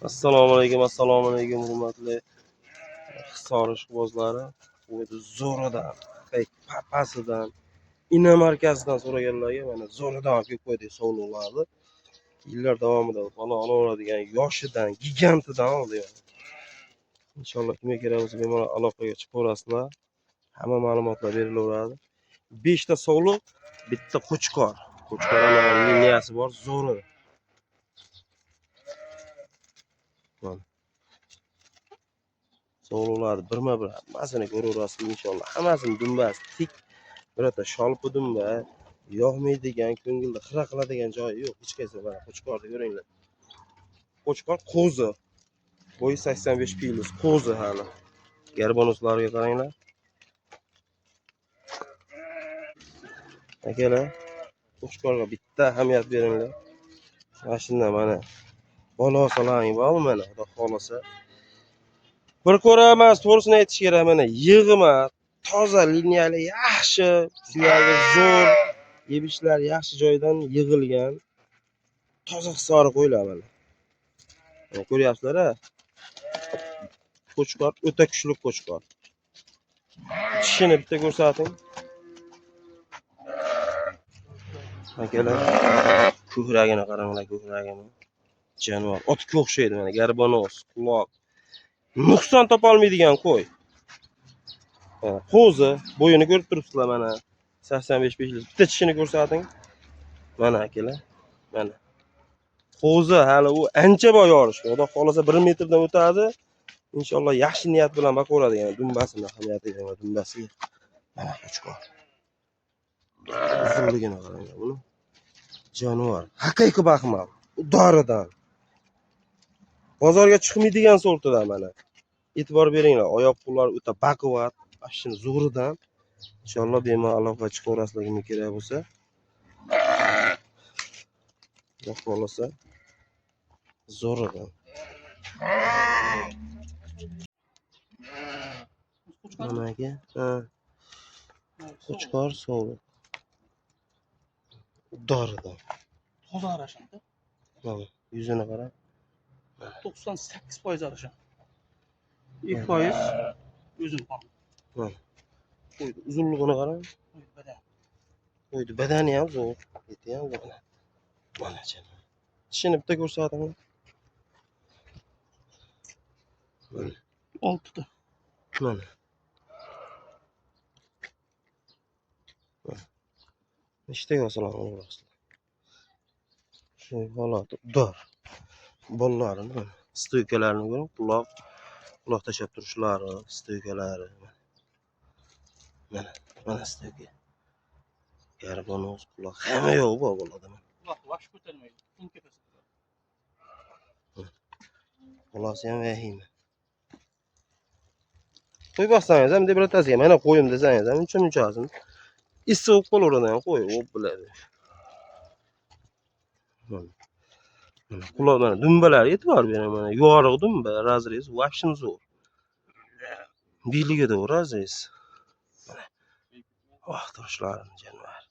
Assalomu alaykum hurmatli Hisor ishqibozlari. Bu zo'ridan, papasidan, ina markazidan so'raganlarga mana zo'ridan olib kelib qo'ydik sovliqlarni. Yillar davomida bola olaveradigan yoshidan, gigantidan oldi. Inshaalloh kimga kerak bo'lsa bemalol aloqaga chiqaverasizlar. Hamma ma'lumotlar berilaveradi. 5 ta sovliq, bitta qo'chqor. Qo'chqor ham liniyasi bor, zo'ri. Sovliqlarni birma-bir hammasini ko'raverasiz inshaalloh. Hammasini dumbasi tik, birata sholpi dumba, yoqmaydigan, ko'ngilni xira qiladigan joyi yo'q. Hech qaysi mana qo'chqorni ko'ringlar. Qo'chqor qo'zi. Bo'yi 85 plus qo'zi hali. Garbonuslariga qaranglar. Akalar, qo'chqorga bitta ahamiyat beringlar. Mana shunday mana bolosalaring bormi mana, xudo xolasa. Bir ko'ramiz, to'g'risini aytish kerak, mana yig'ma, toza liniyali, yaxshi, suyagi zo'r, yebishlar yaxshi joydan yig'ilgan, toza hisori qo'ylar mana. Mana ko'ryapsizlar-a? Qo'chqor o'ta kuchli qo'chqor. Tishini bitta ko'rsating. Akalar, ko'kragini qaranglar, ko'kragini. Jonivor, otga o'xshaydi mana, garbonos, quloq. Nuqson topa olmaydigan qo'y. Qo'zi, bo'yini ko'rib turibsizlar mana. 85 plus. Bitta tishini ko'rsating. Mana akalar, mana. Qo'zi hali u ancha boy yorishgan. Xudo xolasa 1 metrdan o'tadi. Inshaalloh yaxshi niyat bilan boqaveradigan dumbasini ahamiyatiga, dumbasiga. Mana qo'chqor. Uzunligini qaranglar buni. Jonivor, haqiqiy baxmal. Doridan. Bozorga chiqmaydigan sortidan mana. E'tibor beringlar, oyoq qo'llar o'ta baquvvat, ashini zo'ridan. Inshaalloh bemalol aloqa chiqaverasizlar kimga kerak bo'lsa. Xudo xolasa zo'ridan. Mana aka, qo'chqor sovuq. Doridan. Toza arashanda. Mana yuzini qarang. 98% arashan. 2% o'zim ham. Mana. Qo'ydi uzunligini qarang. Badan. Qo'ydi badani ham zo'r, eti ham zo'r. Mana jana. Tishini bitta ko'rsating. Mana 6 ta. mana. Ishtaga olaverasizlar. Shu holati dor. Bollarini mana stoykalarini ko'ring, quloq tashab turishlari, stoykalari. Mana stoyka. Garbonos, quloq hamma yo'q bu bo'ladi. Quloq vash ko'tarmaydi. Tun tepasi. Quloqsi ham vahima. Qo'y boqsangiz ham deb biratasiga mana qo'yim desangiz ham uncha-munchasini issiq qolaveradigan qo'y, o'p biladi. Mana quloq mana dumbalar e'tibor bering mana yorug' dumba, razrez vashim zo'r. Biligida razrez. Mana vaqt toshlarini jonivor.